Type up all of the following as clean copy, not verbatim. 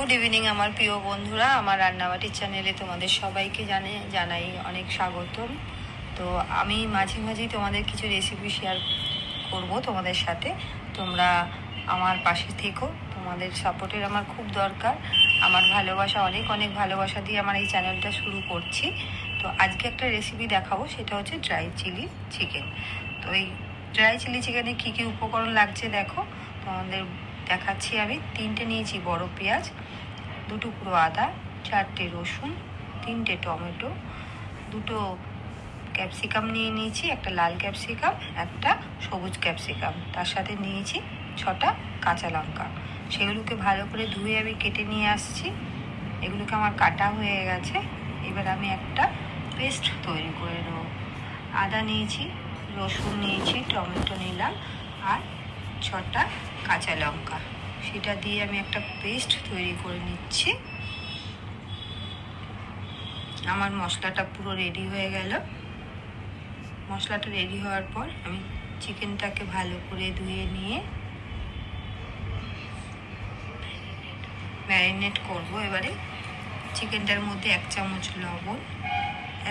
Good evening আমার প্রিয় বন্ধুরা, আমার রান্নাবাটির চ্যানেলে তোমাদের সবাইকে জানাই অনেক স্বাগতম। তো আমি মাঝে মাঝেই তোমাদের কিছু রেসিপি শেয়ার করব তোমাদের সাথে। তোমরা আমার পাশে থেকো, তোমাদের সাপোর্টের আমার খুব দরকার। আমার ভালোবাসা, অনেক অনেক ভালোবাসা দিয়ে আমার এই চ্যানেলটা শুরু করছি। তো আজকে একটা রেসিপি দেখাবো, সেটা হচ্ছে ড্রাই চিলি চিকেন। তো এই ড্রাই চিলি চিকেনে কী কী উপকরণ লাগছে দেখো, তোমাদের দেখাচ্ছি। আমি 3টে নিয়েছি বড় পেঁয়াজ, 2 টুকরো আদা, 4টে রসুন, 3টে টমেটো, 2টো ক্যাপসিকাম নিয়ে নিয়েছি, একটা লাল ক্যাপসিকাম, একটা সবুজ ক্যাপসিকাম, তার সাথে নিয়েছি 6টা কাঁচা লঙ্কা। সেগুলোকে ভালো করে ধুয়ে আমি কেটে নিয়ে আসছি। এগুলোকে আমার কাটা হয়ে গেছে। এবার আমি একটা পেস্ট তৈরি করে নেব। আদা নিয়েছি, রসুন নিয়েছি, টমেটো নিলাম আর 6টা কাঁচা লঙ্কা, সেটা দিয়ে আমি একটা পেস্ট তৈরি করে নিচ্ছি। আমার মশলাটা পুরো রেডি হয়ে গেল। মশলাটা রেডি হওয়ার পর আমি চিকেনটাকে ভালো করে ধুয়ে নিয়ে ম্যারিনেট করব। এবারে চিকেনটার মধ্যে 1 চামচ লবণ,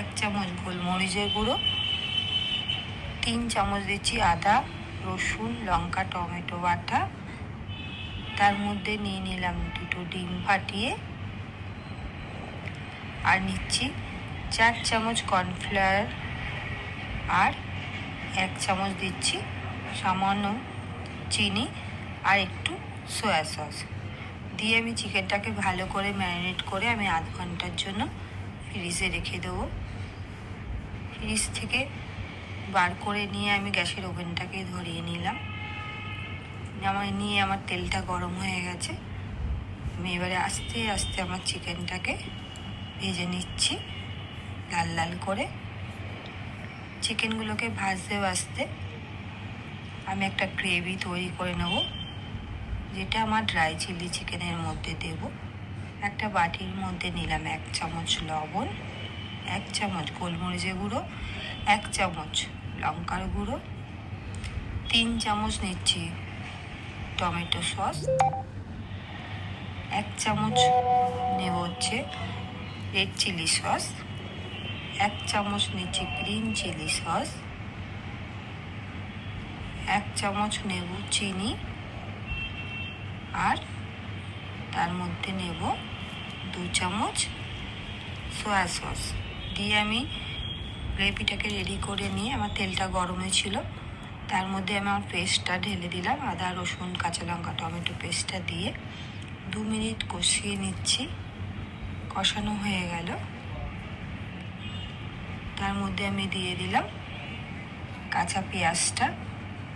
1 চামচ গোলমরিচের গুঁড়ো, 3 চামচ দিচ্ছি আদা রসুন লঙ্কা টমেটো বাটা, তার মধ্যে নিয়ে নিলাম 2টো ডিম ফাটিয়ে, আর নিচ্ছি 4 চামচ কর্নফ্লাওয়ার, আর 1 চামচ দিচ্ছি সামান্য চিনি আর একটু সয়া সস দিয়ে আমি চিকেনটাকে ভালো করে ম্যারিনেট করে আমি আধ ঘন্টার জন্য ফ্রিজে রেখে দেবো। ফ্রিজ থেকে বার করে নিয়ে আমি গ্যাসের ওভেনটাকে ধরিয়ে নিলাম। আমার তেলটা গরম হয়ে গেছে। আমি এবারে আস্তে আস্তে আমার চিকেনটাকে ভেজে নিচ্ছি লাল লাল করে। চিকেনগুলোকে ভাজতে ভাজতে আমি একটা গ্রেভি তৈরি করে নেব, যেটা আমার ড্রাই চিলি চিকেনের মধ্যে দেব। একটা বাটির মধ্যে নিলাম 1 চামচ লবণ, 1 চামচ গোলমরিচের গুঁড়ো, 1 চামচ লঙ্কার গুঁড়ো, 3 চামচ নিচ্ছি টমেটো সস, 1 চামচ নেব হচ্ছে রেড চিলি সস, 1 চামচ নিচ্ছি গ্রিন চিলি সস, 1 চামচ নেব চিনি, আর তার মধ্যে নেব 2 চামচ সয়া সস দিয়ে আমি গ্রেভিটাকে রেডি করে নিয়ে, আমার তেলটা গরমে ছিল, তার মধ্যে আমি আমার পেস্টটা ঢেলে দিলাম। আদা রসুন কাঁচা লঙ্কা টমেটো পেস্টটা দিয়ে 2 মিনিট কষিয়ে নিচ্ছি। কষানো হয়ে গেল, তার মধ্যে আমি দিয়ে দিলাম কাঁচা পেঁয়াজটা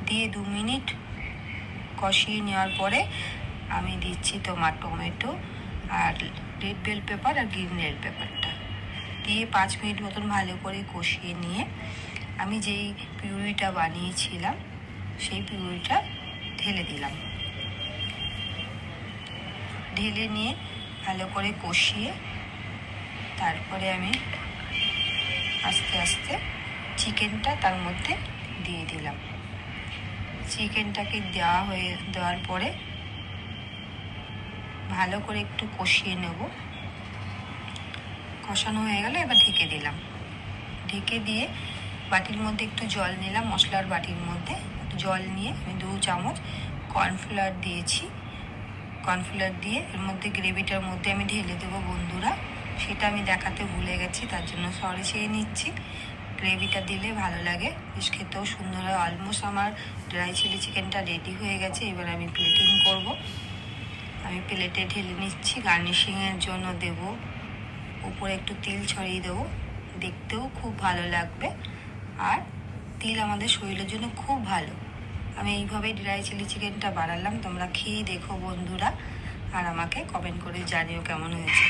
দিয়ে 2 মিনিট কষিয়ে নেওয়ার পরে আমি দিচ্ছি তোমার টমেটো আর রেড বেল পেপার আর গ্রিন রেড পেপারটা দিয়ে 5 মিনিট মতন ভালো করে কষিয়ে নিয়ে আমি যেই পিউরিটা বানিয়েছিলাম সেই পিউরিটা ঢেলে দিলাম। ঢেলে নিয়ে ভালো করে কষিয়ে তারপরে আমি আস্তে আস্তে চিকেনটা তার মধ্যে দিয়ে দিলাম। চিকেনটাকে দেওয়ার পরে ভালো করে একটু কষিয়ে নেব। কষানো হয়ে গেলে এবার ঢেকে দিলাম। ঢেকে দিয়ে বাটির মধ্যে একটু জল নিলাম, মশলার বাটির মধ্যে জল নিয়ে আমি 2 চামচ কর্নফ্লাওয়ার দিয়েছি। কর্নফ্লাওয়ার দিয়ে এর মধ্যে গ্রেভিটার মধ্যে আমি ঢেলে দেবো বন্ধুরা, সেটা আমি দেখাতে ভুলে গেছি, তার জন্য সরি চেয়ে নিচ্ছি। গ্রেভিটা দিলে ভালো লাগে, বেশ খেতেও সুন্দর হয়। অলমোস্ট আমার ড্রাই চিলি চিকেনটা রেডি হয়ে গেছে। এবার আমি প্লেটিং করব। আমি প্লেটে ঢেলে নিচ্ছি। গার্নিশিংয়ের জন্য দেব উপরে একটু তিল ছড়িয়ে দেবো, দেখতেও খুব ভালো লাগবে, আর তিল আমাদের শরীরের জন্য খুব ভালো। আমি এইভাবেই ড্রাই চিলি চিকেনটা বানালাম। তোমরা খেয়ে দেখো বন্ধুরা, আর আমাকে কমেন্ট করে জানিও কেমন হয়েছে।